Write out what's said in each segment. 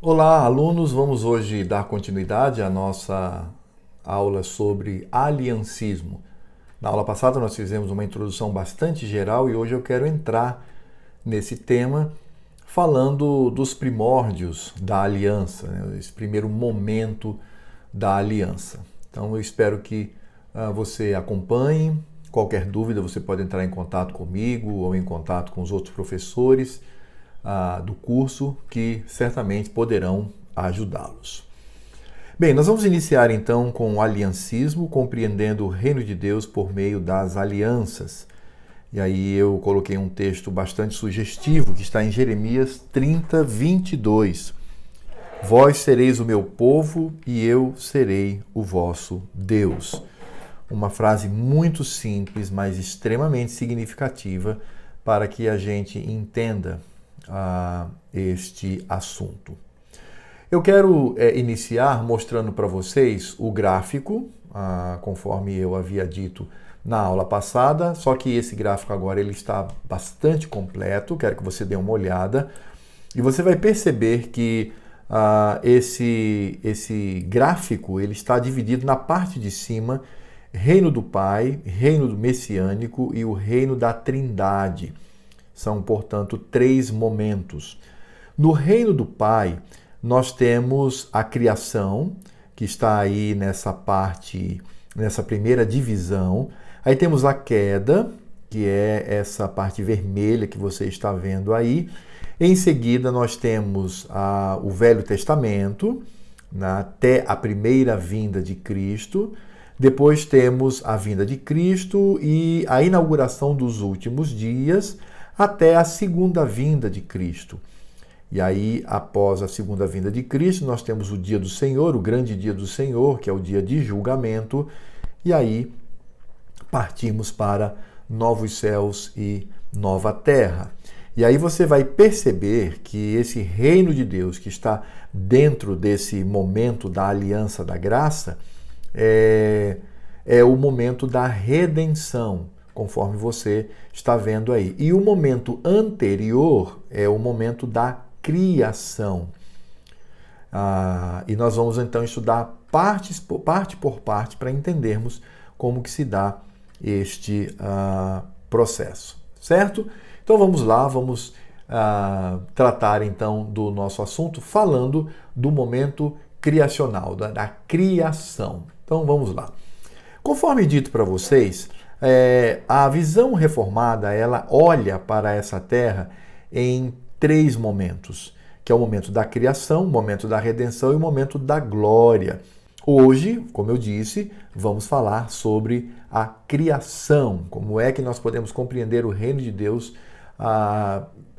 Olá, alunos! Vamos hoje dar continuidade à nossa aula sobre aliancismo. Na aula passada nós fizemos uma introdução bastante geral e hoje eu quero entrar nesse tema falando dos primórdios da aliança, né? Esse primeiro momento da aliança. Então eu espero que você acompanhe. Qualquer dúvida você pode entrar em contato comigo ou em contato com os outros professores do curso que certamente poderão ajudá-los. Bem, nós vamos iniciar então com o aliancismo, compreendendo o reino de Deus por meio das alianças. E aí eu coloquei um texto bastante sugestivo que está em Jeremias 30, 22. Vós sereis o meu povo e eu serei o vosso Deus. Uma frase muito simples, mas extremamente significativa para que a gente entenda este assunto. Eu quero iniciar mostrando para vocês o gráfico, conforme eu havia dito na aula passada, só que esse gráfico agora ele está bastante completo, quero que você dê uma olhada, e você vai perceber que esse gráfico ele está dividido na parte de cima, reino do Pai, reino do Messiânico e o reino da Trindade. São, portanto, 3 momentos. No reino do Pai, nós temos a criação, que está aí nessa parte, nessa primeira divisão. Aí temos a queda, que é essa parte vermelha que você está vendo aí. Em seguida, nós temos o Velho Testamento, até a primeira vinda de Cristo. Depois temos a vinda de Cristo e a inauguração dos últimos dias, até a segunda vinda de Cristo. E aí, após a segunda vinda de Cristo, nós temos o dia do Senhor, o grande dia do Senhor, que é o dia de julgamento, e aí partimos para novos céus e nova terra. E aí você vai perceber que esse reino de Deus que está dentro desse momento da aliança da graça é o momento da redenção, conforme você está vendo aí. E o momento anterior é o momento da criação. E nós vamos então estudar parte por parte para entendermos como que se dá este processo, certo? Então vamos lá, vamos tratar então do nosso assunto falando do momento criacional, da criação. Então vamos lá. Conforme dito para vocês, a visão reformada, ela olha para essa terra em 3 momentos, que é o momento da criação, o momento da redenção e o momento da glória. Hoje, como eu disse, vamos falar sobre a criação, como é que nós podemos compreender o reino de Deus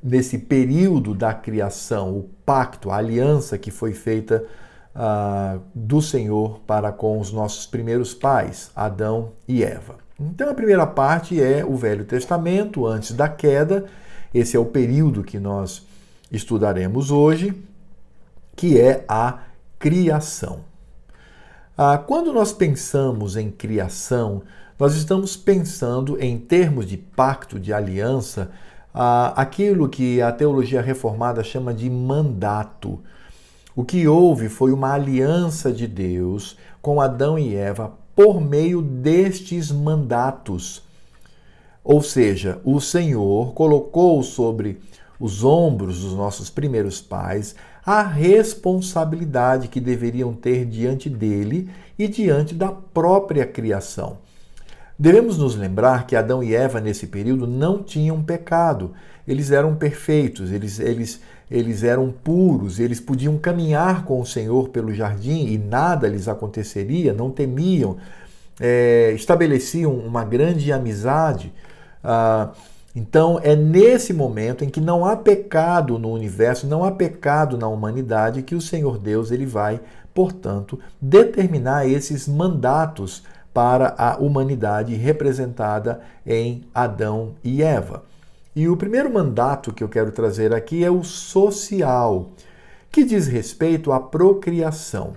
nesse período da criação, o pacto, a aliança que foi feita do Senhor para com os nossos primeiros pais, Adão e Eva. Então a primeira parte é o Velho Testamento, antes da queda. Esse é o período que nós estudaremos hoje, que é a criação. Quando nós pensamos em criação, nós estamos pensando em termos de pacto, de aliança, aquilo que a teologia reformada chama de mandato. O que houve foi uma aliança de Deus com Adão e Eva por meio destes mandatos. Ou seja, o Senhor colocou sobre os ombros dos nossos primeiros pais a responsabilidade que deveriam ter diante dele e diante da própria criação. Devemos nos lembrar que Adão e Eva, nesse período, não tinham pecado. Eles eram perfeitos, eles eram puros, eles podiam caminhar com o Senhor pelo jardim e nada lhes aconteceria, não temiam, estabeleciam uma grande amizade. Então, é nesse momento em que não há pecado no universo, não há pecado na humanidade, que o Senhor Deus ele vai, portanto, determinar esses mandatos para a humanidade representada em Adão e Eva. E o primeiro mandato que eu quero trazer aqui é o social, que diz respeito à procriação.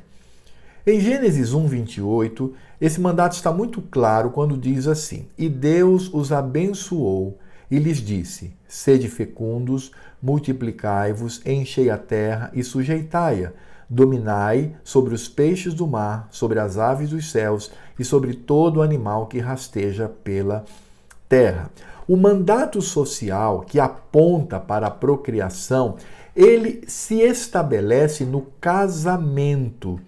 Em Gênesis 1:28, esse mandato está muito claro quando diz assim: E Deus os abençoou e lhes disse: Sede fecundos, multiplicai-vos, enchei a terra e sujeitai-a. Dominai sobre os peixes do mar, sobre as aves dos céus e sobre todo animal que rasteja pela terra. O mandato social que aponta para a procriação, ele se estabelece no casamento.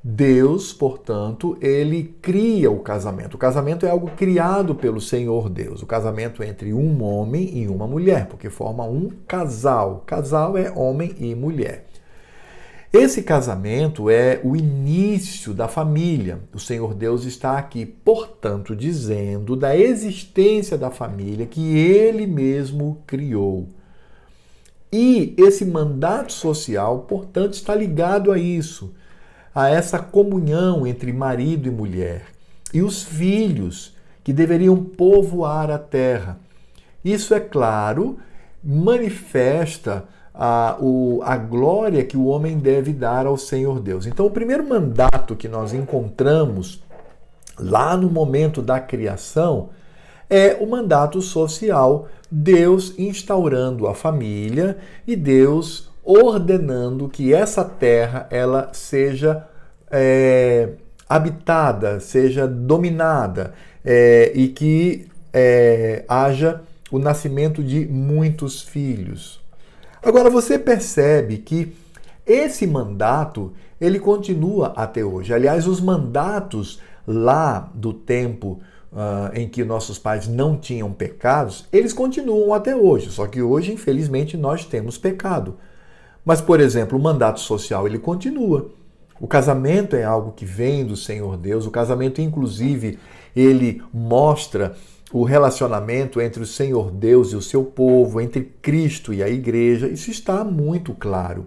Deus, portanto, ele cria o casamento. O casamento é algo criado pelo Senhor Deus. O casamento entre um homem e uma mulher, porque forma um casal. Casal é homem e mulher. Esse casamento é o início da família. O Senhor Deus está aqui, portanto, dizendo da existência da família que Ele mesmo criou. E esse mandato social, portanto, está ligado a isso, a essa comunhão entre marido e mulher. E os filhos que deveriam povoar a terra. Isso, é claro, manifesta a glória que o homem deve dar ao Senhor Deus. Então, o primeiro mandato que nós encontramos lá no momento da criação é o mandato social, Deus instaurando a família e Deus ordenando que essa terra ela seja habitada, seja dominada e que haja o nascimento de muitos filhos. Agora, você percebe que esse mandato, ele continua até hoje. Aliás, os mandatos lá do tempo em que nossos pais não tinham pecados, eles continuam até hoje. Só que hoje, infelizmente, nós temos pecado. Mas, por exemplo, o mandato social, ele continua. O casamento é algo que vem do Senhor Deus. O casamento, inclusive, ele mostra o relacionamento entre o Senhor Deus e o seu povo, entre Cristo e a igreja, isso está muito claro.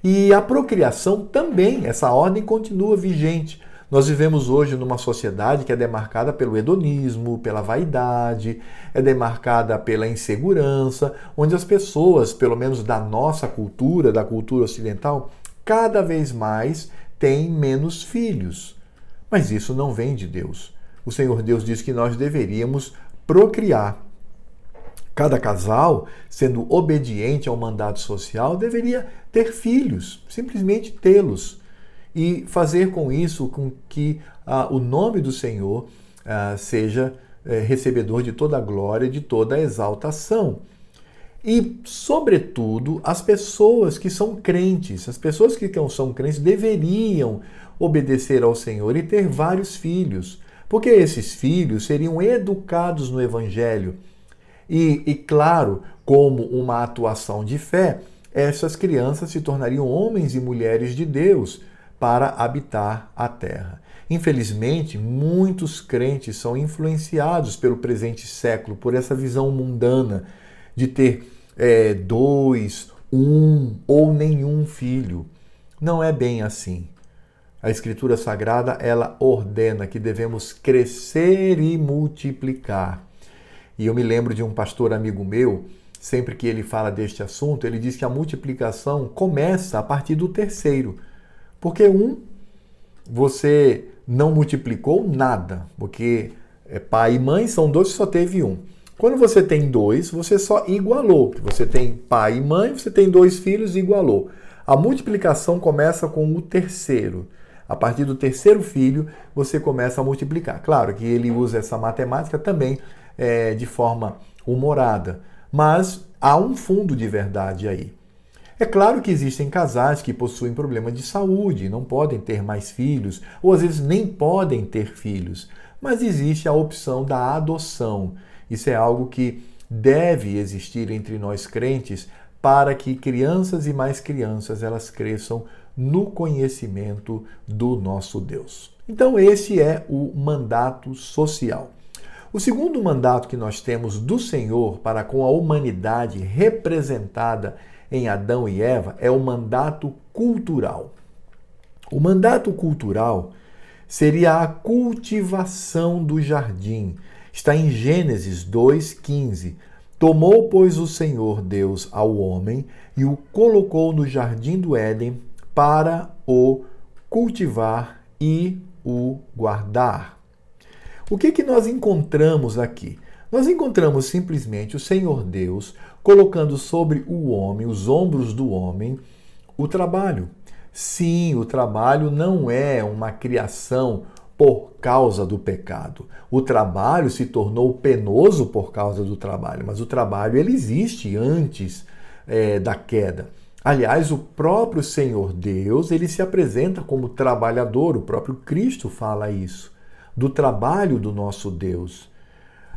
E a procriação também, essa ordem continua vigente. Nós vivemos hoje numa sociedade que é demarcada pelo hedonismo, pela vaidade, é demarcada pela insegurança, onde as pessoas, pelo menos da nossa cultura, da cultura ocidental, cada vez mais têm menos filhos. Mas isso não vem de Deus. O Senhor Deus diz que nós deveríamos procriar. Cada casal, sendo obediente ao mandato social, deveria ter filhos, simplesmente tê-los. E fazer com isso com que o nome do Senhor seja recebedor de toda a glória, de toda a exaltação. E, sobretudo, as pessoas que são crentes, as pessoas que são crentes deveriam obedecer ao Senhor e ter vários filhos. Porque esses filhos seriam educados no Evangelho. E claro, como uma atuação de fé, essas crianças se tornariam homens e mulheres de Deus para habitar a terra. Infelizmente, muitos crentes são influenciados pelo presente século, por essa visão mundana de ter 2, 1 ou nenhum filho. Não é bem assim. A Escritura Sagrada, ela ordena que devemos crescer e multiplicar. E eu me lembro de um pastor amigo meu, sempre que ele fala deste assunto, ele diz que a multiplicação começa a partir do terceiro. Porque você não multiplicou nada, porque pai e mãe são dois, só teve um. Quando você tem dois, você só igualou. Você tem pai e mãe, você tem 2 filhos e igualou. A multiplicação começa com o terceiro. A partir do terceiro filho, você começa a multiplicar. Claro que ele usa essa matemática também de forma humorada, mas há um fundo de verdade aí. É claro que existem casais que possuem problema de saúde, não podem ter mais filhos, ou às vezes nem podem ter filhos, mas existe a opção da adoção. Isso é algo que deve existir entre nós crentes para que crianças e mais crianças elas cresçam no conhecimento do nosso Deus. Então esse é o mandato social. O segundo mandato que nós temos do Senhor para com a humanidade representada em Adão e Eva é o mandato cultural. O mandato cultural seria a cultivação do jardim. Está em Gênesis 2:15. Tomou, pois, o Senhor Deus ao homem e o colocou no jardim do Éden para o cultivar e o guardar. O que nós encontramos aqui? Nós encontramos simplesmente o Senhor Deus colocando sobre o homem, os ombros do homem, o trabalho. Sim, o trabalho não é uma criação por causa do pecado. O trabalho se tornou penoso por causa do trabalho, mas o trabalho ele existe antes da queda. Aliás, o próprio Senhor Deus, ele se apresenta como trabalhador, o próprio Cristo fala isso, do trabalho do nosso Deus.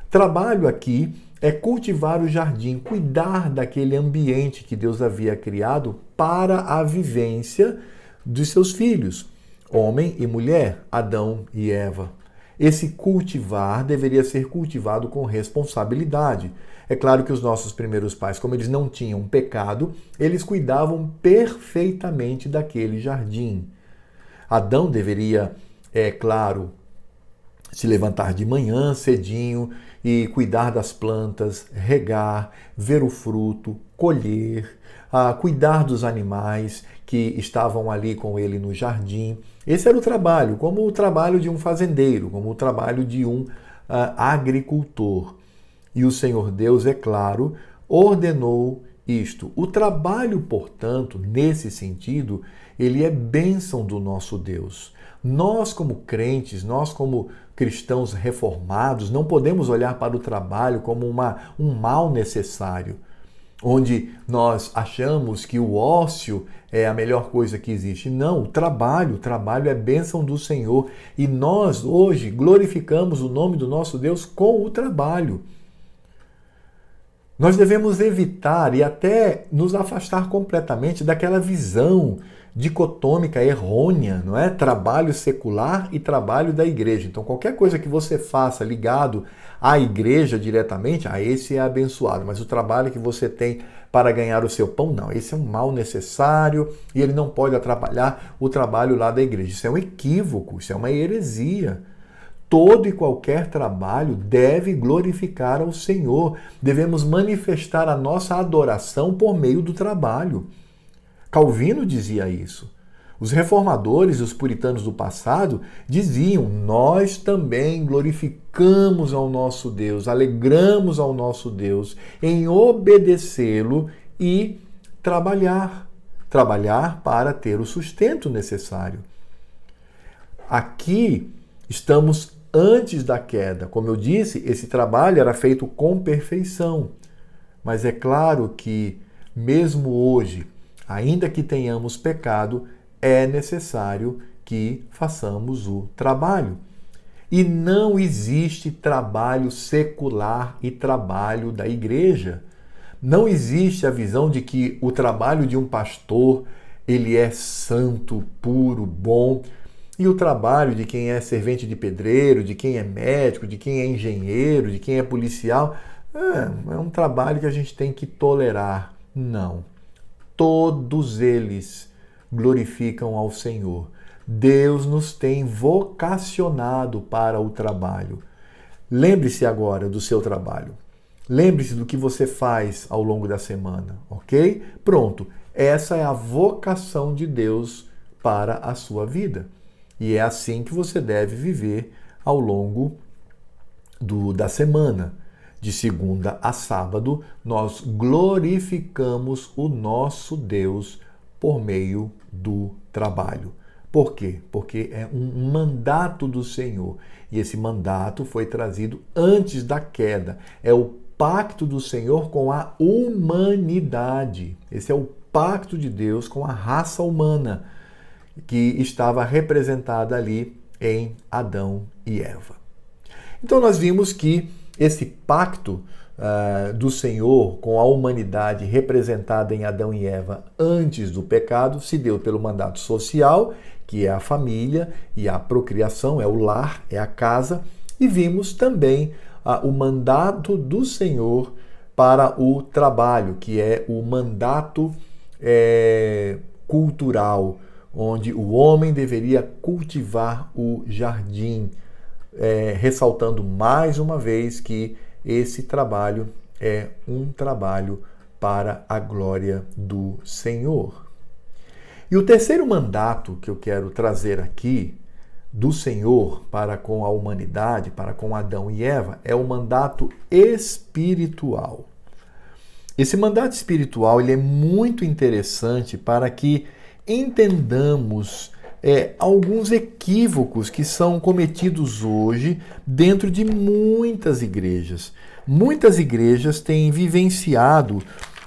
Trabalho aqui é cultivar o jardim, cuidar daquele ambiente que Deus havia criado para a vivência dos seus filhos, homem e mulher, Adão e Eva. Esse cultivar deveria ser cultivado com responsabilidade. É claro que os nossos primeiros pais, como eles não tinham pecado, eles cuidavam perfeitamente daquele jardim. Adão deveria, é claro, se levantar de manhã cedinho e cuidar das plantas, regar, ver o fruto, colher, cuidar dos animais que estavam ali com ele no jardim. Esse era o trabalho, como o trabalho de um fazendeiro, como o trabalho de um agricultor. E o Senhor Deus, é claro, ordenou isto. O trabalho, portanto, nesse sentido, ele é bênção do nosso Deus. Nós, como crentes, nós, como cristãos reformados, não podemos olhar para o trabalho como um mal necessário, onde nós achamos que o ócio é a melhor coisa que existe. Não, o trabalho é bênção do Senhor e nós hoje glorificamos o nome do nosso Deus com o trabalho. Nós devemos evitar e até nos afastar completamente daquela visão dicotômica errônea, não é? Trabalho secular e trabalho da igreja. Então, qualquer coisa que você faça ligado à igreja diretamente, esse é abençoado. Mas o trabalho que você tem para ganhar o seu pão, não. Esse é um mal necessário e ele não pode atrapalhar o trabalho lá da igreja. Isso é um equívoco, isso é uma heresia. Todo e qualquer trabalho deve glorificar ao Senhor. Devemos manifestar a nossa adoração por meio do trabalho. Calvino dizia isso. Os reformadores, os puritanos do passado, diziam: nós também glorificamos ao nosso Deus, alegramos ao nosso Deus em obedecê-lo e trabalhar. Trabalhar para ter o sustento necessário. Aqui estamos antes da queda. Como eu disse, esse trabalho era feito com perfeição. Mas é claro que, mesmo hoje, ainda que tenhamos pecado, é necessário que façamos o trabalho. E não existe trabalho secular e trabalho da igreja. Não existe a visão de que o trabalho de um pastor, ele é santo, puro, bom. E o trabalho de quem é servente de pedreiro, de quem é médico, de quem é engenheiro, de quem é policial, é um trabalho que a gente tem que tolerar. Não. Todos eles glorificam ao Senhor. Deus nos tem vocacionado para o trabalho. Lembre-se agora do seu trabalho. Lembre-se do que você faz ao longo da semana, ok? Pronto. Essa é a vocação de Deus para a sua vida. E é assim que você deve viver ao longo da semana. De segunda a sábado, nós glorificamos o nosso Deus por meio do trabalho. Por quê? Porque é um mandato do Senhor. E esse mandato foi trazido antes da queda. É o pacto do Senhor com a humanidade. Esse é o pacto de Deus com a raça humana, que estava representada ali em Adão e Eva. Então nós vimos que esse pacto do Senhor com a humanidade representada em Adão e Eva antes do pecado se deu pelo mandato social, que é a família e a procriação, é o lar, é a casa, e vimos também o mandato do Senhor para o trabalho, que é o mandato cultural, onde o homem deveria cultivar o jardim, ressaltando mais uma vez que esse trabalho é um trabalho para a glória do Senhor. E o terceiro mandato que eu quero trazer aqui do Senhor para com a humanidade, para com Adão e Eva, é o mandato espiritual. Esse mandato espiritual ele é muito interessante para que entendamos alguns equívocos que são cometidos hoje dentro de muitas igrejas. Muitas igrejas têm vivenciado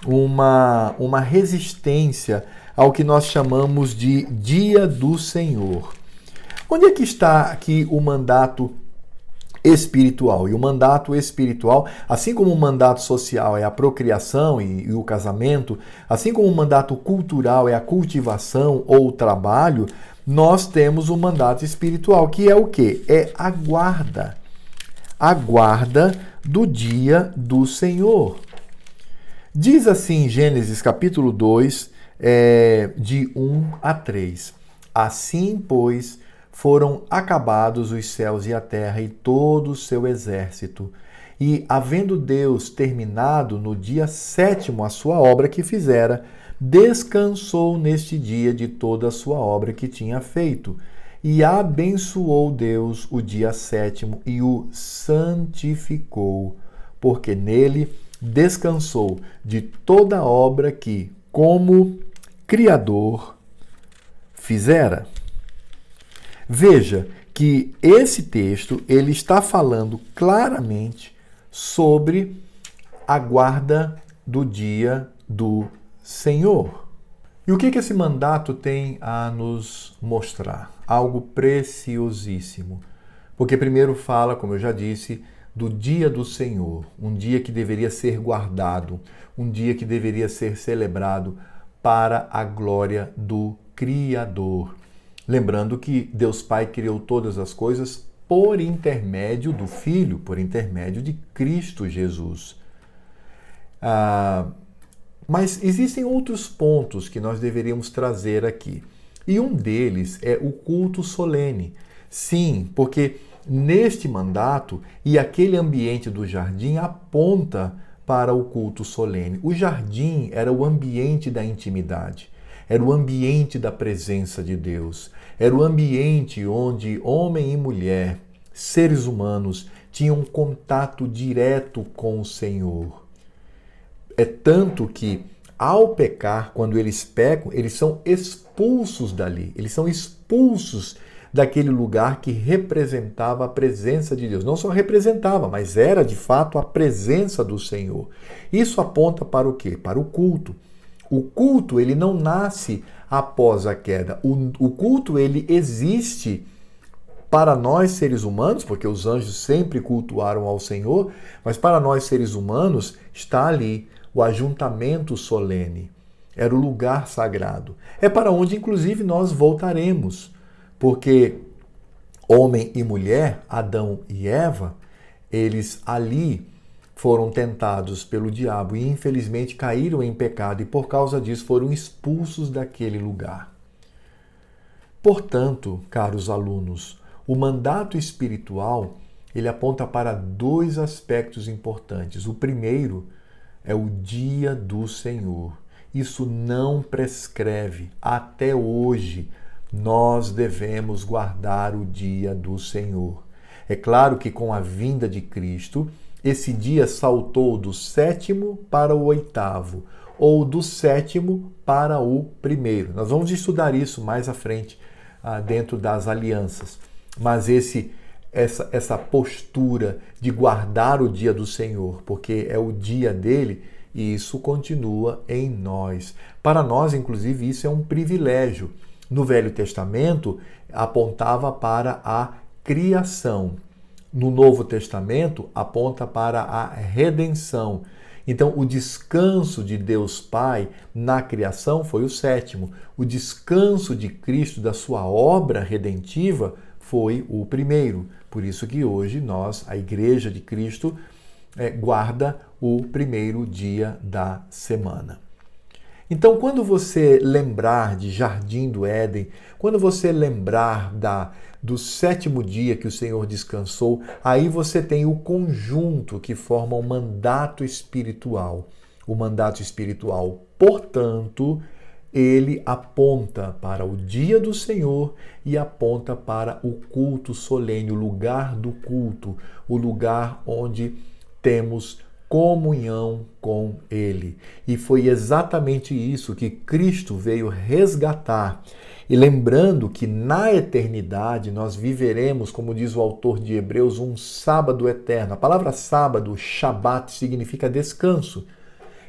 uma resistência ao que nós chamamos de Dia do Senhor. Onde é que está aqui o mandato espiritual? E o mandato espiritual, assim como o mandato social é a procriação e o casamento, assim como o mandato cultural é a cultivação ou o trabalho, nós temos o mandato espiritual, que é o quê? É a guarda. A guarda do dia do Senhor. Diz assim Gênesis capítulo 2, de 1 a 3. Assim, pois, foram acabados os céus e a terra e todo o seu exército. E, havendo Deus terminado no dia 7º a sua obra que fizera, descansou neste dia de toda a sua obra que tinha feito. E abençoou Deus o dia 7º e o santificou, porque nele descansou de toda a obra que, como Criador, fizera. Veja que esse texto ele está falando claramente sobre a guarda do dia do Senhor. E o que esse mandato tem a nos mostrar? Algo preciosíssimo. Porque primeiro fala, como eu já disse, do dia do Senhor, um dia que deveria ser guardado, um dia que deveria ser celebrado para a glória do Criador. Lembrando que Deus Pai criou todas as coisas por intermédio do Filho, por intermédio de Cristo Jesus. Mas existem outros pontos que nós deveríamos trazer aqui. E um deles é o culto solene. Sim, porque neste mandato e aquele ambiente do jardim aponta para o culto solene. O jardim era o ambiente da intimidade. Era o ambiente da presença de Deus. Era o ambiente onde homem e mulher, seres humanos, tinham contato direto com o Senhor. É tanto que, ao pecar, quando eles pecam, eles são expulsos dali. Eles são expulsos daquele lugar que representava a presença de Deus. Não só representava, mas era de fato a presença do Senhor. Isso aponta para o quê? Para o culto. O culto, ele não nasce após a queda. O culto, ele existe para nós seres humanos, porque os anjos sempre cultuaram ao Senhor, mas para nós seres humanos está ali o ajuntamento solene. Era o lugar sagrado. É para onde, inclusive, nós voltaremos, porque homem e mulher, Adão e Eva, eles ali foram tentados pelo diabo e infelizmente caíram em pecado e por causa disso foram expulsos daquele lugar. Portanto, caros alunos, o mandato espiritual, ele aponta para dois aspectos importantes. O primeiro é o dia do Senhor. Isso não prescreve. Até hoje, nós devemos guardar o dia do Senhor. É claro que com a vinda de Cristo, esse dia saltou do 7º para o 8º, ou do 7º para o 1º. Nós vamos estudar isso mais à frente, dentro das alianças. Mas essa postura de guardar o dia do Senhor, porque é o dia dele, e isso continua em nós. Para nós, inclusive, isso é um privilégio. No Velho Testamento, apontava para a criação. No Novo Testamento, aponta para a redenção. Então, o descanso de Deus Pai na criação foi o 7º. O descanso de Cristo da sua obra redentiva foi o 1º. Por isso que hoje nós, a Igreja de Cristo, guarda o 1º dia da semana. Então, quando você lembrar de Jardim do Éden, quando você lembrar do 7º dia que o Senhor descansou, aí você tem o conjunto que forma o mandato espiritual. O mandato espiritual, portanto, ele aponta para o dia do Senhor e aponta para o culto solene, o lugar do culto, o lugar onde temos comunhão com Ele. E foi exatamente isso que Cristo veio resgatar. E lembrando que na eternidade nós viveremos, como diz o autor de Hebreus, um sábado eterno. A palavra sábado, Shabat, significa descanso.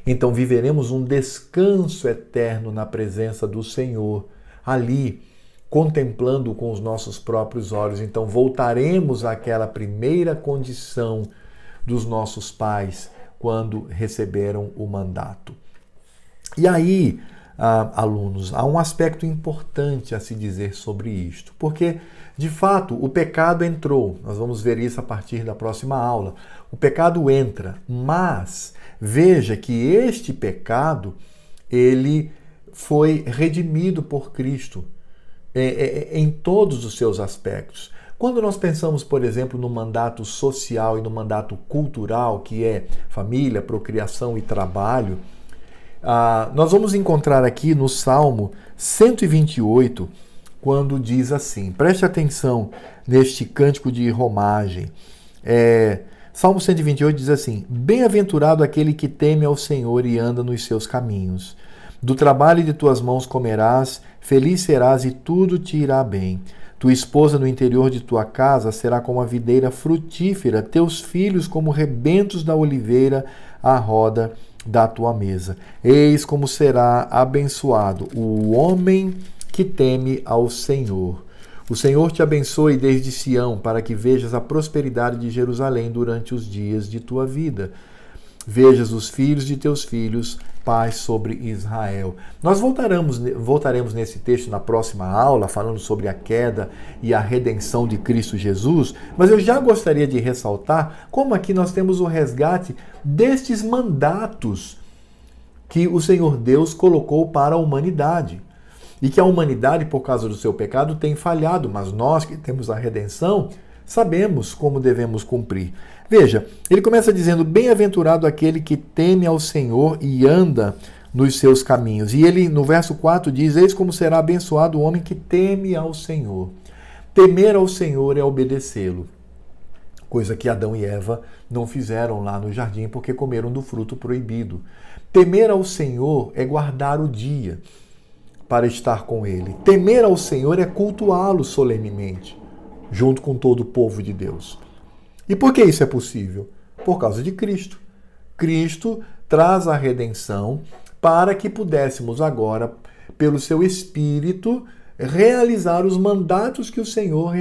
Então viveremos um descanso eterno na presença do Senhor, ali, contemplando com os nossos próprios olhos. Então voltaremos àquela primeira condição dos nossos pais quando receberam o mandato. E aí, alunos, há um aspecto importante a se dizer sobre isto, porque, de fato, o pecado entrou. Nós vamos ver isso a partir da próxima aula. O pecado entra, mas veja que este pecado, ele foi redimido por Cristo em todos os seus aspectos. Quando nós pensamos, por exemplo, no mandato social e no mandato cultural, que é família, procriação e trabalho, nós vamos encontrar aqui no Salmo 128, quando diz assim, preste atenção neste cântico de romagem. Salmo 128 diz assim: Bem-aventurado aquele que teme ao Senhor e anda nos seus caminhos. Do trabalho de tuas mãos comerás, feliz serás e tudo te irá bem. Tua esposa no interior de tua casa será como a videira frutífera, teus filhos como rebentos da oliveira à roda da tua mesa. Eis como será abençoado o homem que teme ao Senhor. O Senhor te abençoe desde Sião, para que vejas a prosperidade de Jerusalém durante os dias de tua vida. Vejas os filhos de teus filhos, paz sobre Israel. Nós voltaremos nesse texto na próxima aula, falando sobre a queda e a redenção de Cristo Jesus, mas eu já gostaria de ressaltar como aqui nós temos o resgate destes mandatos que o Senhor Deus colocou para a humanidade. E que a humanidade, por causa do seu pecado, tem falhado, mas nós que temos a redenção, sabemos como devemos cumprir. Veja, ele começa dizendo, bem-aventurado aquele que teme ao Senhor e anda nos seus caminhos. E ele, no verso 4, diz, eis como será abençoado o homem que teme ao Senhor. Temer ao Senhor é obedecê-lo. Coisa que Adão e Eva não fizeram lá no jardim, porque comeram do fruto proibido. Temer ao Senhor é guardar o dia para estar com Ele. Temer ao Senhor é cultuá-lo solenemente, junto com todo o povo de Deus. E por que isso é possível? Por causa de Cristo. Cristo traz a redenção para que pudéssemos agora, pelo seu Espírito, realizar os mandatos que o Senhor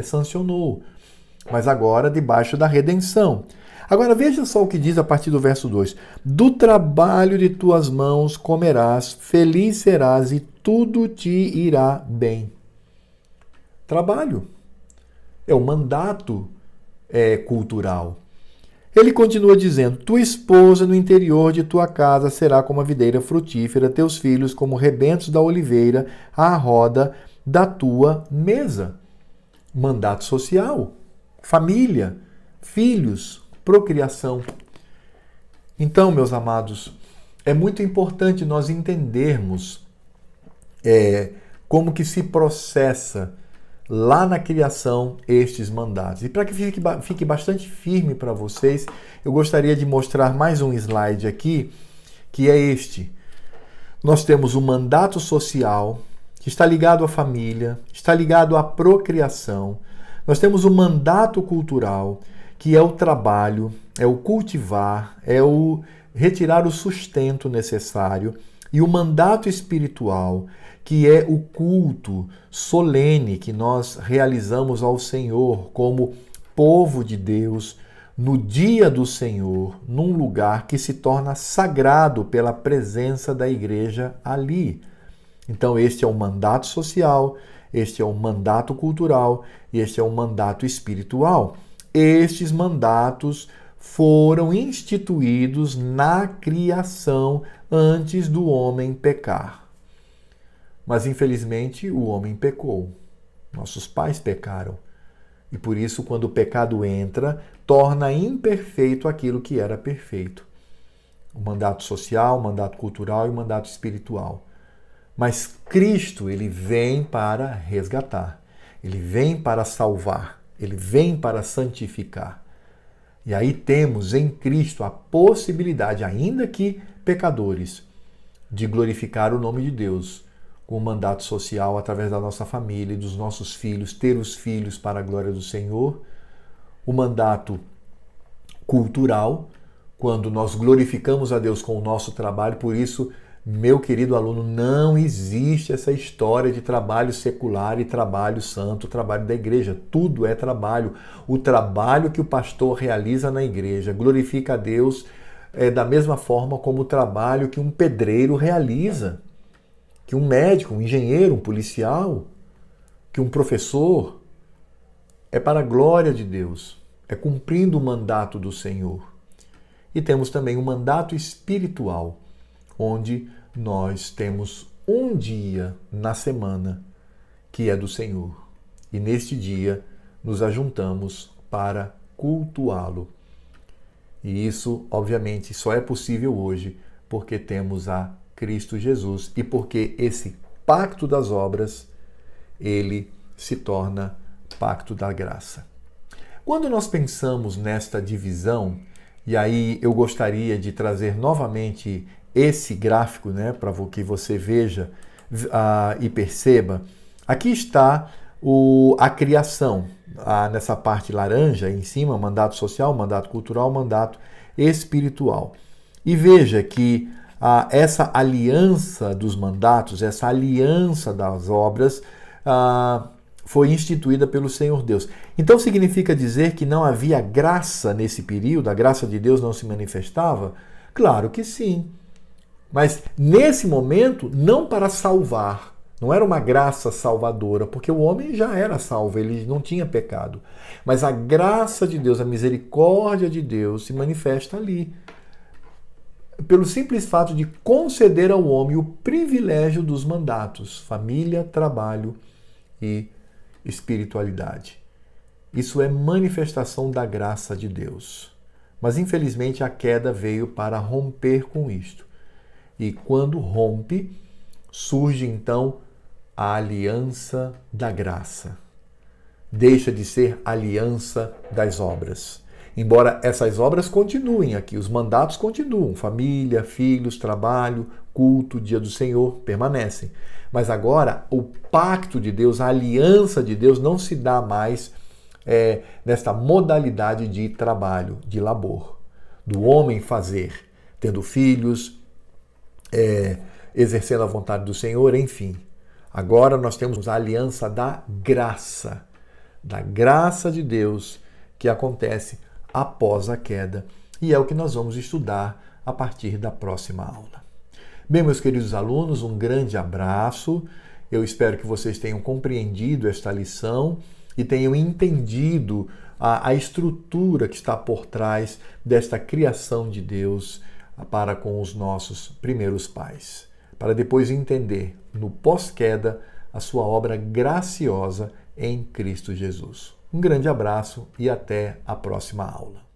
sancionou, mas agora debaixo da redenção. Agora veja só o que diz a partir do verso 2. Do trabalho de tuas mãos comerás, feliz serás e tudo te irá bem. Trabalho é o mandato cultural. Ele continua dizendo, tua esposa no interior de tua casa será como a videira frutífera, teus filhos como rebentos da oliveira à roda da tua mesa. Mandato social, família, filhos, procriação. Então, meus amados, é muito importante nós entendermos como que se processa lá na criação estes mandatos. E para que fique bastante firme para vocês, eu gostaria de mostrar mais um slide aqui, que é este. Nós temos o mandato social, que está ligado à família, está ligado à procriação. Nós temos o mandato cultural, que é o trabalho, é o cultivar, é o retirar o sustento necessário, e o mandato espiritual, que é o culto solene que nós realizamos ao Senhor como povo de Deus no dia do Senhor, num lugar que se torna sagrado pela presença da igreja ali. Então este é um mandato social, este é um mandato cultural e este é um mandato espiritual. Estes mandatos foram instituídos na criação antes do homem pecar. Mas, infelizmente, o homem pecou. Nossos pais pecaram. E por isso, quando o pecado entra, torna imperfeito aquilo que era perfeito. O mandato social, o mandato cultural e o mandato espiritual. Mas Cristo, ele vem para resgatar, ele vem para salvar, ele vem para santificar. E aí temos em Cristo a possibilidade, ainda que pecadores, de glorificar o nome de Deus com o mandato social através da nossa família e dos nossos filhos, ter os filhos para a glória do Senhor, o mandato cultural, quando nós glorificamos a Deus com o nosso trabalho. Por isso, meu querido aluno, não existe essa história de trabalho secular e trabalho santo, trabalho da igreja. Tudo é trabalho. O trabalho que o pastor realiza na igreja glorifica a Deus da mesma forma como o trabalho que um pedreiro realiza, que um médico, um engenheiro, um policial, que um professor. É para a glória de Deus, é cumprindo o mandato do Senhor. E temos também o mandato espiritual, onde nós temos um dia na semana que é do Senhor. E neste dia nos ajuntamos para cultuá-lo. E isso, obviamente, só é possível hoje porque temos a Cristo Jesus e porque esse pacto das obras, ele se torna pacto da graça. Quando nós pensamos nesta divisão, e aí eu gostaria de trazer novamente esse gráfico, né, para que você veja e perceba. Aqui está a criação, nessa parte laranja em cima, mandato social, mandato cultural, mandato espiritual. E veja que essa aliança dos mandatos, essa aliança das obras, foi instituída pelo Senhor Deus. Então significa dizer que não havia graça nesse período, a graça de Deus não se manifestava? Claro que sim. Mas nesse momento, não para salvar, não era uma graça salvadora, porque o homem já era salvo, ele não tinha pecado. Mas a graça de Deus, a misericórdia de Deus se manifesta ali, pelo simples fato de conceder ao homem o privilégio dos mandatos, família, trabalho e espiritualidade. Isso é manifestação da graça de Deus. Mas infelizmente a queda veio para romper com isto. E quando rompe, surge então a aliança da graça. Deixa de ser aliança das obras. Embora essas obras continuem aqui, os mandatos continuam, família, filhos, trabalho, culto, dia do Senhor, permanecem. Mas agora o pacto de Deus, a aliança de Deus não se dá mais nesta modalidade de trabalho, de labor, do homem fazer, tendo filhos, exercendo a vontade do Senhor, enfim. Agora nós temos a aliança da graça de Deus que acontece após a queda, e é o que nós vamos estudar a partir da próxima aula. Bem, meus queridos alunos, um grande abraço. Eu espero que vocês tenham compreendido esta lição e tenham entendido a estrutura que está por trás desta criação de Deus para com os nossos primeiros pais, para depois entender, no pós-queda, a sua obra graciosa em Cristo Jesus. Um grande abraço e até a próxima aula.